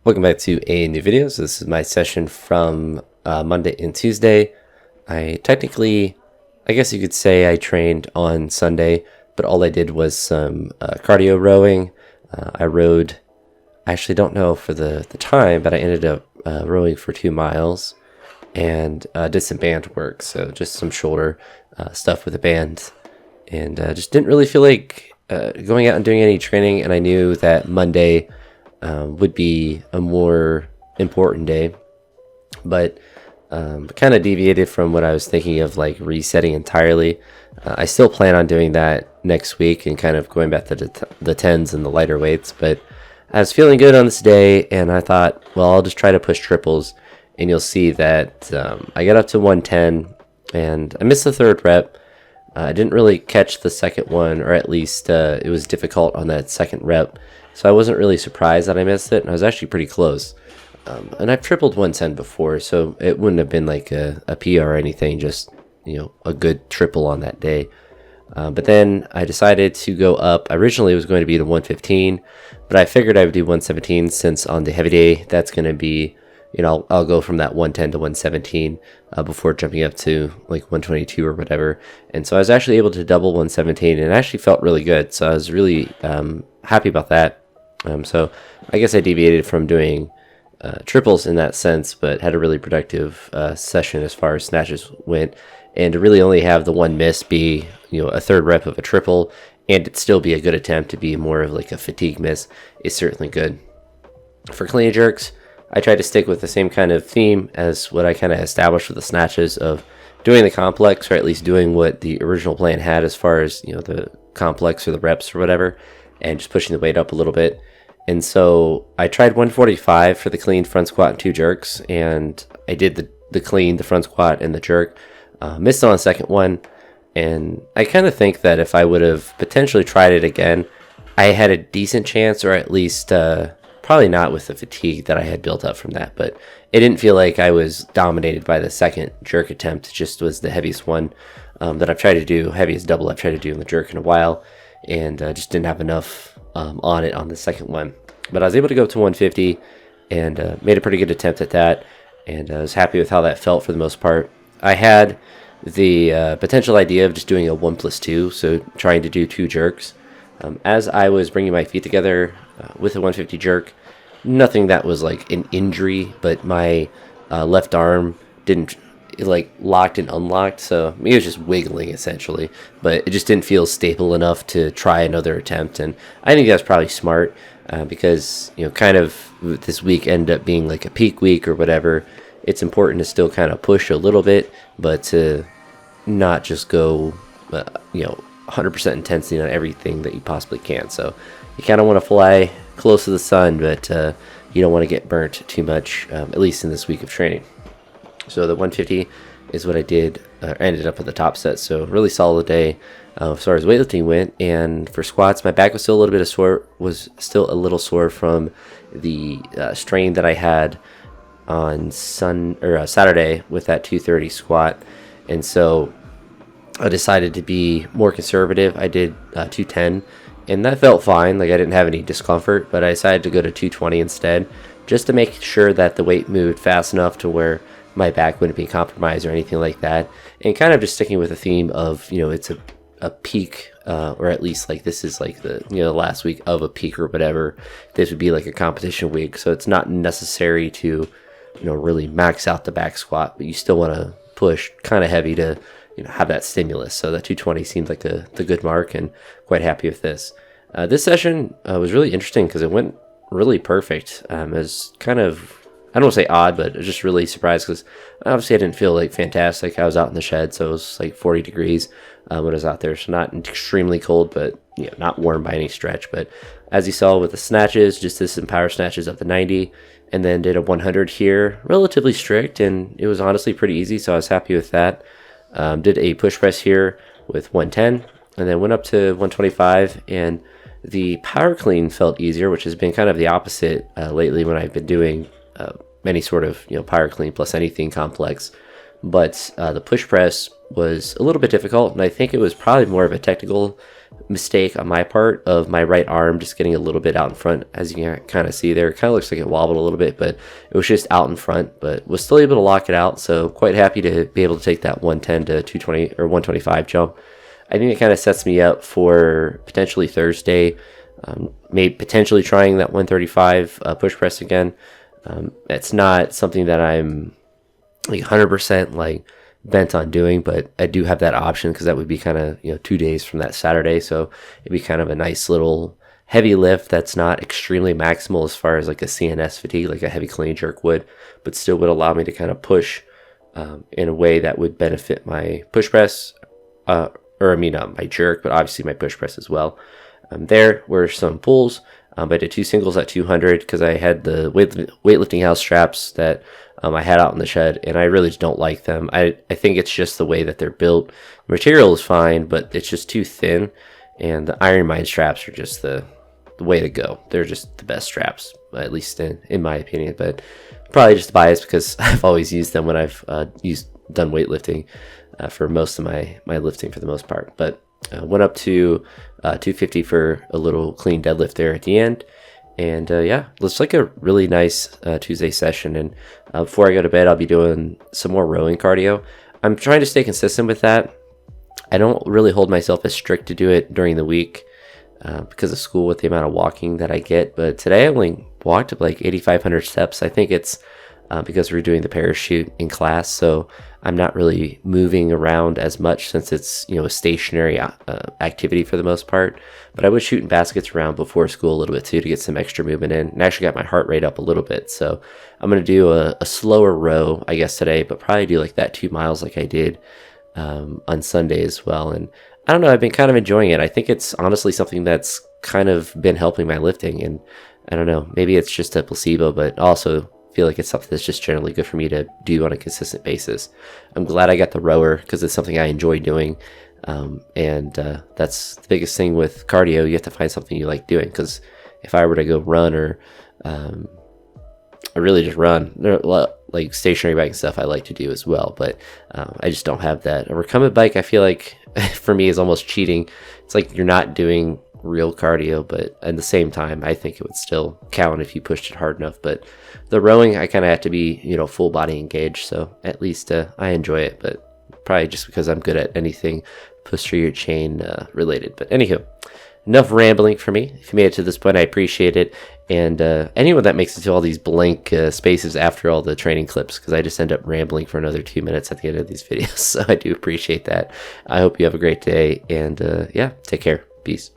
Welcome back to a new video. So this is my session from Monday and Tuesday. I guess you could say I trained on Sunday, but all I did was some cardio rowing. I rowed, I actually don't know for the time, but I ended up rowing for 2 miles and did some band work. So just some shoulder stuff with a band, and just didn't really feel like going out and doing any training. And I knew that Monday would be a more important day, but kind of deviated from what I was thinking of, like resetting entirely. I still plan on doing that next week and kind of going back to the 10s and the lighter weights, but I was feeling good on this day, and I thought, well, I'll just try to push triples, and you'll see that I got up to 110, and I missed the third rep. I didn't really catch the second one, or at least it was difficult on that second rep. So I wasn't really surprised that I missed it, and I was actually pretty close. And I've tripled 110 before, so it wouldn't have been like a PR or anything, just, a good triple on that day. But then I decided to go up. Originally it was going to be the 115, but I figured I would do 117 since on the heavy day, that's going to be, I'll go from that 110 to 117 before jumping up to like 122 or whatever. And so I was actually able to double 117, and it actually felt really good. So I was really happy about that. So I guess I deviated from doing triples in that sense, but had a really productive session as far as snatches went. And to really only have the one miss be, a third rep of a triple, and it still be a good attempt to be more of like a fatigue miss is certainly good. For clean and jerks, I tried to stick with the same kind of theme as what I kind of established with the snatches of doing the complex, or at least doing what the original plan had as far as, the complex or the reps or whatever, and just pushing the weight up a little bit. And so I tried 145 for the clean, front squat, and 2 jerks, and I did the clean, the front squat, and the jerk. Missed on the second one, and I kind of think that if I would have potentially tried it again, I had a decent chance, or at least probably not with the fatigue that I had built up from that, but it didn't feel like I was dominated by the second jerk attempt. It just was the heaviest one that I've tried to do, heaviest double I've tried to do in the jerk in a while, and just didn't have enough on it on the second one. But I was able to go up to 150 and made a pretty good attempt at that, and I was happy with how that felt for the most part. I had the potential idea of just doing a 1+2, so trying to do 2 jerks. As I was bringing my feet together with a 150 jerk, nothing that was like an injury, but my left arm didn't locked and unlocked, so it was just wiggling essentially, but it just didn't feel stable enough to try another attempt. And I think that's probably smart because kind of this week ended up being like a peak week or whatever. It's important to still kind of push a little bit, but to not just go 100% intensity on everything that you possibly can. So you kind of want to fly close to the sun, but you don't want to get burnt too much, at least in this week of training. So the 150 is what I did. Ended up at the top set, so really solid day as far as weightlifting went. And for squats, my back was still a little sore from the strain that I had on Saturday with that 230 squat, and so I decided to be more conservative. I did 210, and that felt fine. Like I didn't have any discomfort, but I decided to go to 220 instead, just to make sure that the weight moved fast enough to where my back wouldn't be compromised or anything like that. And kind of just sticking with the theme of, it's a peak, or at least like this is like the, the last week of a peak or whatever. This would be like a competition week. So it's not necessary to, really max out the back squat, but you still want to push kind of heavy to, have that stimulus. So that 220 seemed like the good mark, and quite happy with this. This session was really interesting because it went really perfect. It was kind of, I don't want to say odd, but I was just really surprised because obviously I didn't feel like fantastic. I was out in the shed, so it was like 40 degrees when I was out there. So not extremely cold, but not warm by any stretch. But as you saw with the snatches, just did some power snatches up to 90, and then did a 100 here, relatively strict, and it was honestly pretty easy, so I was happy with that. Did a push press here with 110, and then went up to 125, and the power clean felt easier, which has been kind of the opposite lately when I've been doing any sort of power clean plus anything complex. But the push press was a little bit difficult, and I think it was probably more of a technical mistake on my part of my right arm just getting a little bit out in front. As you can kind of see there, it kind of looks like it wobbled a little bit, but it was just out in front, but was still able to lock it out. So quite happy to be able to take that 110 to 220 or 125 jump. I think it kind of sets me up for potentially Thursday, maybe potentially trying that 135 push press again. It's not something that I'm like 100% like bent on doing, but I do have that option because that would be kind of 2 days from that Saturday, so it'd be kind of a nice little heavy lift that's not extremely maximal as far as like a CNS fatigue, like a heavy clean jerk would, but still would allow me to kind of push in a way that would benefit my push press, my jerk, but obviously my push press as well. There were some pulls. I did 2 singles at 200 because I had the weightlifting house straps that I had out in the shed, and I really just don't like them. I think it's just the way that they're built. The material is fine, but it's just too thin, and the Iron Mind straps are just the way to go. They're just the best straps, at least in my opinion, but probably just biased because I've always used them when I've done weightlifting for most of my lifting for the most part. But went up to 250 for a little clean deadlift there at the end. And looks like a really nice Tuesday session. And before I go to bed, I'll be doing some more rowing cardio. I'm trying to stay consistent with that. I don't really hold myself as strict to do it during the week because of school with the amount of walking that I get. But today I only walked up like 8,500 steps. I think it's because we're doing the parachute in class, so I'm not really moving around as much since it's a stationary activity for the most part. But I was shooting baskets around before school a little bit too to get some extra movement in, and actually got my heart rate up a little bit. So I'm gonna do a slower row, I guess, today, but probably do like that 2 miles like I did on Sunday as well. And I don't know, I've been kind of enjoying it. I think it's honestly something that's kind of been helping my lifting, and I don't know, maybe it's just a placebo, but also feel like it's something that's just generally good for me to do on a consistent basis. I'm glad I got the rower because it's something I enjoy doing, and that's the biggest thing with cardio. You have to find something you like doing, because if I were to go run or I really just run, there are a lot, like stationary bike and stuff I like to do as well, but I just don't have that. A recumbent bike, I feel like for me is almost cheating. It's like you're not doing real cardio, but at the same time I think it would still count if you pushed it hard enough. But the rowing, I kind of have to be full body engaged, so at least I enjoy it, but probably just because I'm good at anything posterior chain related. But anywho, enough rambling for me. If you made it to this point, I appreciate it. And anyone that makes it to all these blank spaces after all the training clips, because I just end up rambling for another 2 minutes at the end of these videos, so I do appreciate that. I hope you have a great day, and take care. Peace.